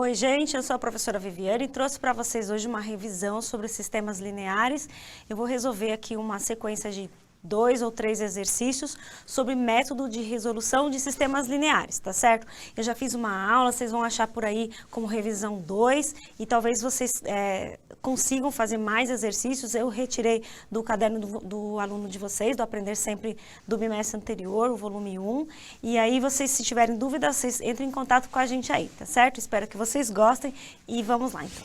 Oi, gente, eu sou a professora Viviane e trouxe para vocês hoje uma revisão sobre sistemas lineares. Eu vou resolver aqui uma sequência de 2 ou 3 exercícios sobre método de resolução de sistemas lineares, tá certo? Eu já fiz uma aula, vocês vão achar por aí como revisão 2 e talvez vocês consigam fazer mais exercícios. Eu retirei do caderno do aluno de vocês, do Aprender Sempre do bimestre anterior, o volume 1. E aí vocês, se tiverem dúvidas, vocês entrem em contato com a gente aí, tá certo? Espero que vocês gostem e vamos lá então.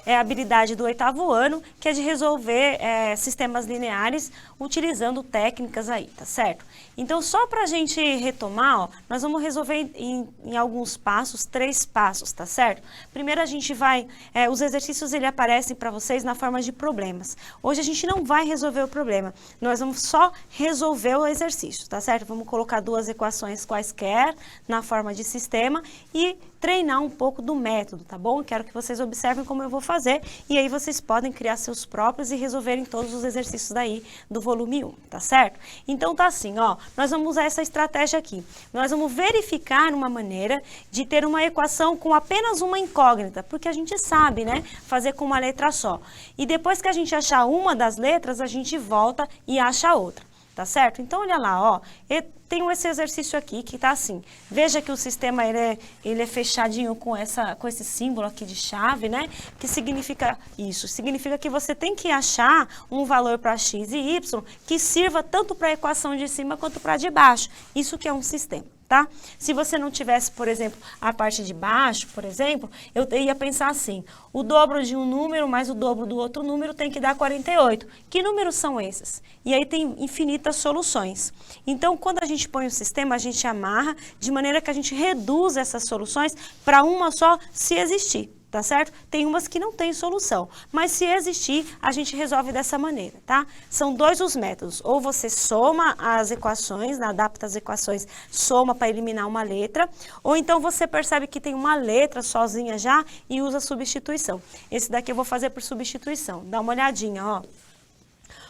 É a habilidade do 8º ano, que é de resolver sistemas lineares utilizando técnicas aí, tá certo? Então, só para a gente retomar, ó, nós vamos resolver em alguns passos, 3 passos, tá certo? Primeiro a gente vai, os exercícios ele aparecem para vocês na forma de problemas. Hoje a gente não vai resolver o problema, nós vamos só resolver o exercício, tá certo? Vamos colocar 2 equações quaisquer na forma de sistema e treinar um pouco do método, tá bom? Quero que vocês observem como eu vou fazer e aí vocês podem criar seus próprios e resolverem todos os exercícios daí do volume 1, tá certo? Então tá assim, ó, nós vamos usar essa estratégia aqui. Nós vamos verificar uma maneira de ter uma equação com apenas uma incógnita, porque a gente sabe, né, fazer com uma letra só. E depois que a gente achar uma das letras, a gente volta e acha a outra. Tá certo? Então, olha lá, ó, eu tenho esse exercício aqui que tá assim. Veja que o sistema ele é fechadinho com esse símbolo aqui de chave, né? Que significa isso? Significa que você tem que achar um valor para x e y que sirva tanto para a equação de cima quanto para a de baixo. Isso que é um sistema. Tá? Se você não tivesse, por exemplo, a parte de baixo, por exemplo, eu ia pensar assim, o dobro de um número mais o dobro do outro número tem que dar 48. Que números são esses? E aí tem infinitas soluções. Então, quando a gente põe o sistema, a gente amarra de maneira que a gente reduz essas soluções para uma só, se existir. Tá certo? Tem umas que não tem solução, mas se existir, a gente resolve dessa maneira, tá? São 2 os métodos, ou você soma as equações, adapta as equações, soma para eliminar uma letra, ou então você percebe que tem uma letra sozinha já e usa substituição. Esse daqui eu vou fazer por substituição, dá uma olhadinha, ó.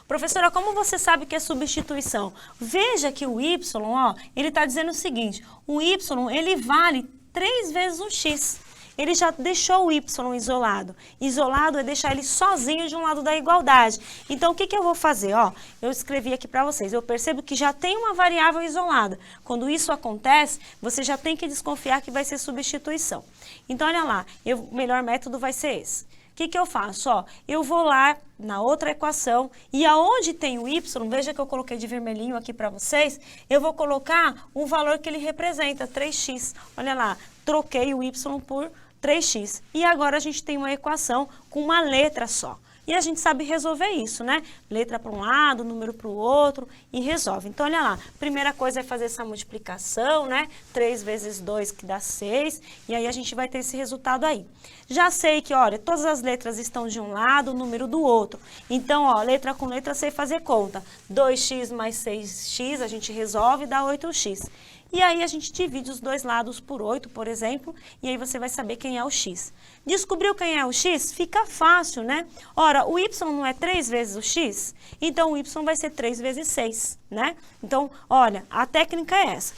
Professora, como você sabe que é substituição? Veja que o y, ó, ele está dizendo o seguinte, o y, ele vale 3 vezes o x. Ele já deixou o y isolado. Isolado é deixar ele sozinho de um lado da igualdade. Então, o que eu vou fazer? Ó, eu escrevi aqui para vocês. Eu percebo que já tem uma variável isolada. Quando isso acontece, você já tem que desconfiar que vai ser substituição. Então, olha lá, o melhor método vai ser esse. O que eu faço? Ó, eu vou lá na outra equação e aonde tem o y, veja que eu coloquei de vermelhinho aqui para vocês, eu vou colocar o valor que ele representa, 3x. Olha lá, troquei o y por 3x. E agora a gente tem uma equação com uma letra só. E a gente sabe resolver isso, né? Letra para um lado, número para o outro e resolve. Então, olha lá, primeira coisa é fazer essa multiplicação, né? 3 vezes 2 que dá 6, e aí a gente vai ter esse resultado aí. Já sei que, olha, todas as letras estão de um lado, o número do outro. Então, ó, letra com letra, sei fazer conta. 2x mais 6x, a gente resolve e dá 8x. E aí a gente divide os 2 lados por 8, por exemplo, e aí você vai saber quem é o x. Descobriu quem é o x? Fica fácil, né? Ora, o y não é 3 vezes o x? Então, o y vai ser 3 vezes 6, né? Então, olha, a técnica é essa.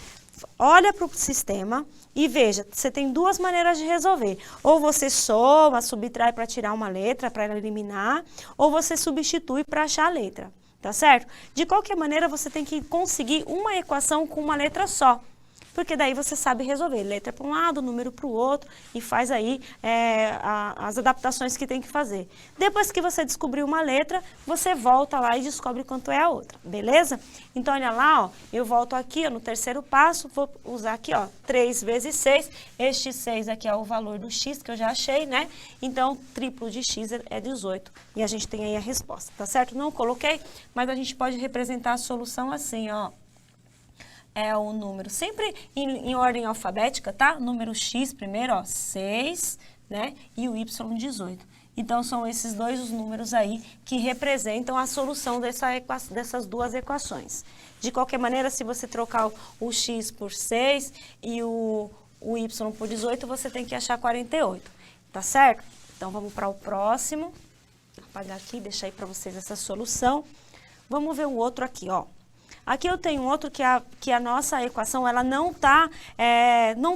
Olha para o sistema e veja, você tem 2 maneiras de resolver. Ou você soma, subtrai para tirar uma letra, para eliminar, ou você substitui para achar a letra. Tá certo? De qualquer maneira, você tem que conseguir uma equação com uma letra só. Porque daí você sabe resolver letra para um lado, número para o outro e faz aí as adaptações que tem que fazer. Depois que você descobriu uma letra, você volta lá e descobre quanto é a outra, beleza? Então, olha lá, ó, eu volto aqui ó, no terceiro passo, vou usar aqui, ó, 3 vezes 6. Este 6 aqui é o valor do x que eu já achei, né? Então, triplo de x é 18. E a gente tem aí a resposta, tá certo? Não coloquei, mas a gente pode representar a solução assim, ó. É o número, sempre em ordem alfabética, tá? Número x primeiro, ó, 6, né? E o y, 18. Então, são esses 2 os números aí que representam a solução dessas 2 equações. De qualquer maneira, se você trocar o x por 6 e o y por 18, você tem que achar 48, tá certo? Então, vamos para o próximo. Vou apagar aqui, deixar aí para vocês essa solução. Vamos ver o outro aqui, ó. Aqui eu tenho outro que a nossa equação, ela não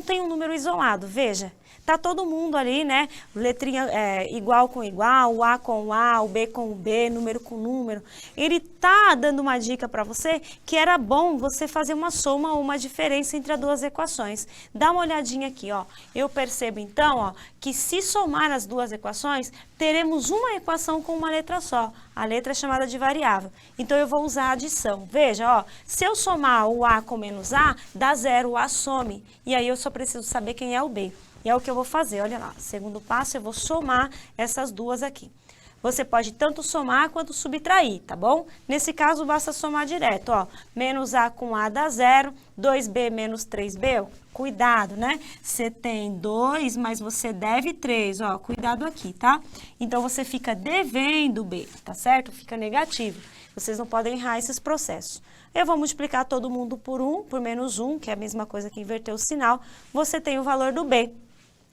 tem um número isolado, veja. tá todo mundo ali, né? Letrinha igual com igual, o A com o A, o B com o B, número com número. Ele tá dando uma dica para você que era bom você fazer uma soma ou uma diferença entre as duas equações. Dá uma olhadinha aqui, ó. Eu percebo então, ó, que se somar as duas equações, teremos uma equação com uma letra só. A letra é chamada de variável. Então eu vou usar a adição. Veja, ó, se eu somar o A com menos A, dá zero, o A some. E aí eu só preciso saber quem é o B. E é o que eu vou fazer, olha lá. Segundo passo, eu vou somar essas duas aqui. Você pode tanto somar quanto subtrair, tá bom? Nesse caso, basta somar direto, ó. Menos A com A dá zero, 2B menos 3B, cuidado, né? Você tem 2, mas você deve 3, ó, cuidado aqui, tá? Então, você fica devendo B, tá certo? Fica negativo. Vocês não podem errar esses processos. Eu vou multiplicar todo mundo por 1, por menos 1, que é a mesma coisa que inverter o sinal. Você tem o valor do B.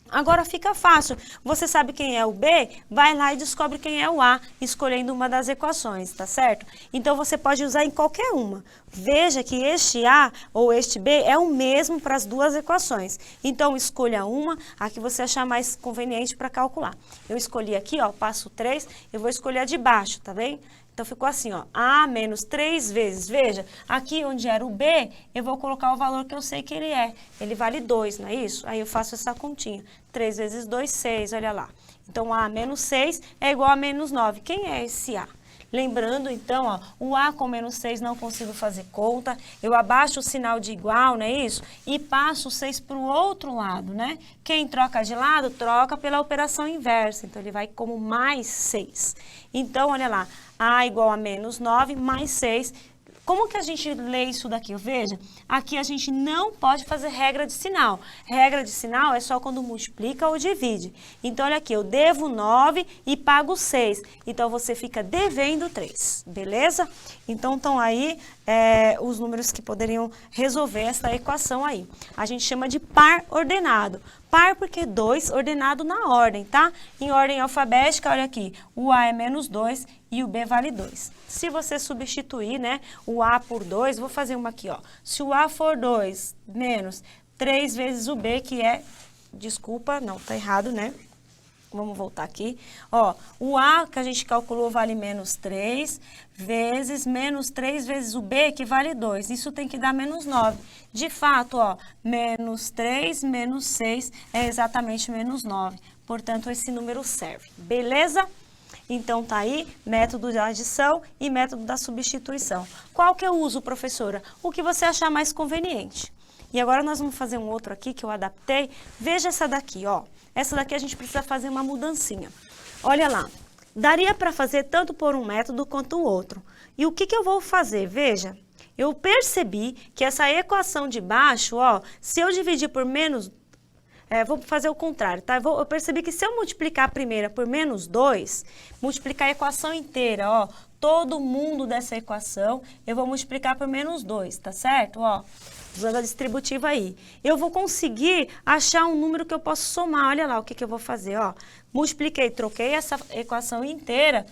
Agora fica fácil, você sabe quem é o B, vai lá e descobre quem é o A, escolhendo uma das equações, tá certo? Então você pode usar em qualquer uma. Veja que este A ou este B é o mesmo para as duas equações. Então escolha uma, a que você achar mais conveniente para calcular. Eu escolhi aqui, ó, passo 3, eu vou escolher a de baixo, tá bem? Então, ficou assim, ó, A menos 3 vezes. Veja, aqui onde era o B, eu vou colocar o valor que eu sei que ele é. Ele vale 2, não é isso? Aí eu faço essa continha. 3 vezes 2, 6, olha lá. Então, A menos 6 é igual a menos 9. Quem é esse A? Lembrando, então, ó, o A com menos 6 não consigo fazer conta. Eu abaixo o sinal de igual, não é isso? E passo o 6 para o outro lado, né? Quem troca de lado, troca pela operação inversa. Então, ele vai como mais 6. Então, olha lá. A igual a menos 9 mais 6. Como que a gente lê isso daqui? Veja, aqui a gente não pode fazer regra de sinal. Regra de sinal é só quando multiplica ou divide. Então, olha aqui, eu devo 9 e pago 6. Então, você fica devendo 3, beleza? Então, estão aí os números que poderiam resolver essa equação aí. A gente chama de par ordenado. Par porque 2 ordenado na ordem, tá? Em ordem alfabética, olha aqui, o A é menos 2 e o B vale 2. Se você substituir, né, o A por 2, vou fazer uma aqui, ó. Se o A for 2 menos 3 vezes o B, que é, desculpa, não, tá errado, né? Vamos voltar aqui. Ó, o A que a gente calculou vale menos 3 vezes menos 3 vezes o B, que vale 2. Isso tem que dar menos 9. De fato, ó, menos 3 menos 6 é exatamente menos 9. Portanto, esse número serve. Beleza? Então, tá aí, método da adição e método da substituição. Qual que eu uso, professora? O que você achar mais conveniente. E agora nós vamos fazer um outro aqui que eu adaptei. Veja essa daqui, ó. Essa daqui a gente precisa fazer uma mudancinha. Olha lá, daria para fazer tanto por um método quanto o outro. E o que eu vou fazer? Veja, eu percebi que essa equação de baixo, ó, se eu dividir por menos... vou fazer o contrário, tá? Eu percebi que se eu multiplicar a primeira por menos 2, multiplicar a equação inteira, ó, todo mundo dessa equação, eu vou multiplicar por menos 2, tá certo? Ó, usando a distributiva aí. Eu vou conseguir achar um número que eu posso somar. Olha lá o que eu vou fazer, ó. Multipliquei, troquei essa equação inteira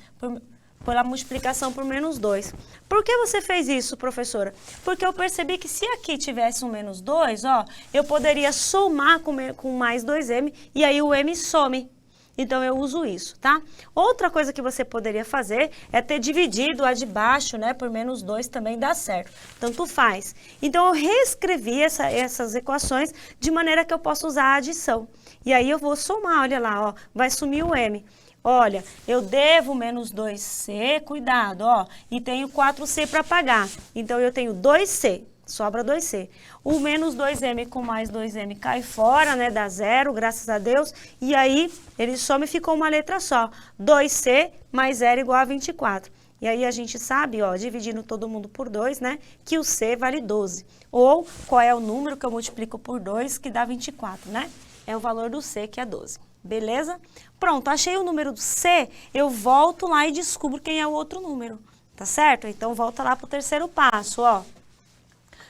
pela multiplicação por menos 2. Por que você fez isso, professora? Porque eu percebi que se aqui tivesse um menos 2, ó, eu poderia somar com mais 2m e aí o m some. Então, eu uso isso, tá? Outra coisa que você poderia fazer é ter dividido a de baixo, né, por menos 2 também dá certo. Tanto faz. Então, eu reescrevi essas equações de maneira que eu possa usar a adição. E aí, eu vou somar, olha lá, ó, vai sumir o m. Olha, eu devo menos 2c, cuidado, ó, e tenho 4c para pagar. Então, eu tenho 2c. Sobra 2c. O menos 2m com mais 2m cai fora, né? Dá zero, graças a Deus. E aí, ele some e ficou uma letra só. 2c mais 0 igual a 24. E aí, a gente sabe, ó, dividindo todo mundo por 2, né? Que o c vale 12. Ou, qual é o número que eu multiplico por 2 que dá 24, né? É o valor do c, que é 12. Beleza? Pronto, achei o número do c, eu volto lá e descubro quem é o outro número. Tá certo? Então, volta lá pro terceiro passo, ó.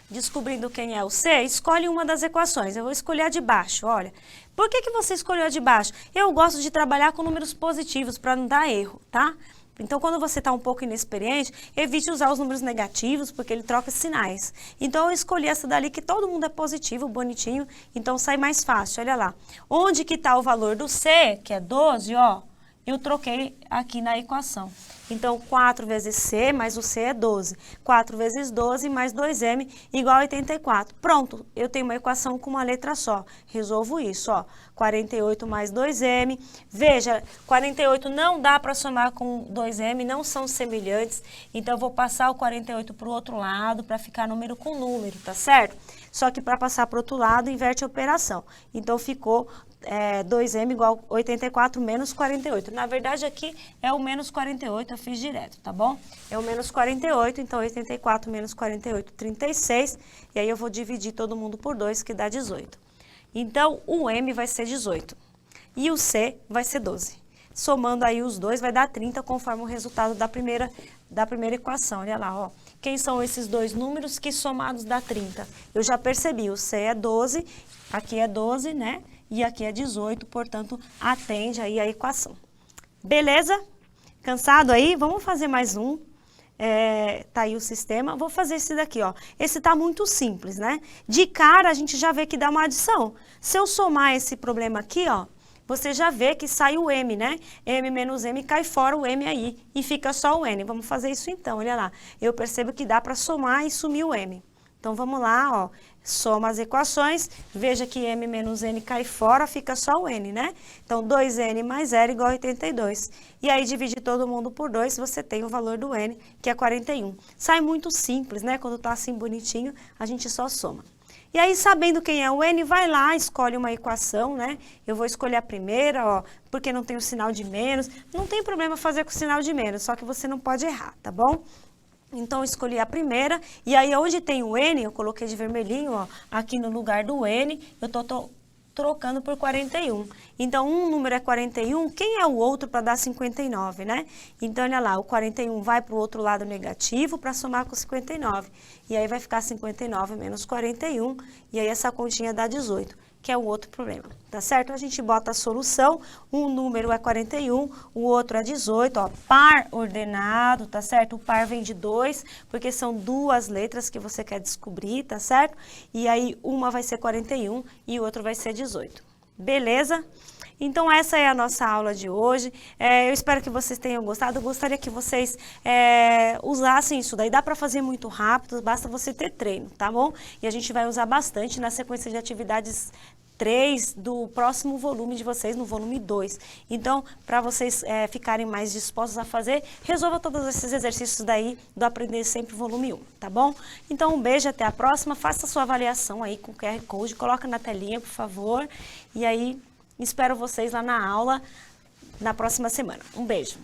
Descobrindo quem é o C, escolhe uma das equações. Eu vou escolher a de baixo, olha. Por que você escolheu a de baixo? Eu gosto de trabalhar com números positivos para não dar erro, tá? Então, quando você está um pouco inexperiente, evite usar os números negativos, porque ele troca sinais. Então, eu escolhi essa dali, que todo mundo é positivo, bonitinho, então sai mais fácil, olha lá. Onde que está o valor do C, que é 12, ó, eu troquei aqui na equação. Então, 4 vezes C mais o C é 12. 4 vezes 12 mais 2M igual a 84. Pronto, eu tenho uma equação com uma letra só. Resolvo isso, ó. 48 mais 2M. Veja, 48 não dá para somar com 2M, não são semelhantes. Então, eu vou passar o 48 para o outro lado, para ficar número com número, tá certo? Só que para passar para o outro lado, inverte a operação. Então, ficou 2M igual a 84 menos 48. Na verdade, aqui é o menos 48, eu fiz direto, tá bom? É o menos 48, então 84 menos 48, 36. E aí eu vou dividir todo mundo por 2, que dá 18. Então, o M vai ser 18 e o C vai ser 12. Somando aí os dois, vai dar 30, conforme o resultado da primeira equação. Olha lá, ó. Quem são esses dois números que somados dá 30? Eu já percebi, o C é 12, aqui é 12, né? E aqui é 18, portanto, atende aí a equação. Beleza? Cansado aí? Vamos fazer mais um. Tá aí o sistema. Vou fazer esse daqui, ó. Esse tá muito simples, né? De cara, a gente já vê que dá uma adição. Se eu somar esse problema aqui, ó, você já vê que sai o M, né? M menos M, cai fora o M aí e fica só o N. Vamos fazer isso então, olha lá. Eu percebo que dá para somar e sumir o M. Então, vamos lá, ó. Soma as equações, veja que M menos N cai fora, fica só o N, né? Então, 2N mais 0 igual a 82. E aí, dividir todo mundo por 2, você tem o valor do N, que é 41. Sai muito simples, né? Quando tá assim bonitinho, a gente só soma. E aí, sabendo quem é o N, vai lá, escolhe uma equação, né? Eu vou escolher a primeira, ó, porque não tem o sinal de menos. Não tem problema fazer com o sinal de menos, só que você não pode errar, tá bom? Então, eu escolhi a primeira, e aí onde tem o N, eu coloquei de vermelhinho, ó, aqui no lugar do N, eu tô trocando por 41. Então, um número é 41, quem é o outro para dar 59, né? Então, olha lá, o 41 vai para o outro lado negativo para somar com 59. E aí vai ficar 59 menos 41, e aí essa continha dá 18. Que é o outro problema, tá certo? A gente bota a solução, um número é 41, o outro é 18, ó, par ordenado, tá certo? O par vem de 2, porque são duas letras que você quer descobrir, tá certo? E aí, uma vai ser 41 e o outro vai ser 18. Beleza? Então, essa é a nossa aula de hoje. Eu espero que vocês tenham gostado. Eu gostaria que vocês usassem isso daí. Dá para fazer muito rápido, basta você ter treino, tá bom? E a gente vai usar bastante na sequência de atividades 3 do próximo volume de vocês, no volume 2. Então, para vocês ficarem mais dispostos a fazer, resolva todos esses exercícios daí do Aprender Sempre volume 1, tá bom? Então, um beijo, até a próxima. Faça a sua avaliação aí com o QR Code, coloca na telinha, por favor. E aí, espero vocês lá na aula na próxima semana. Um beijo.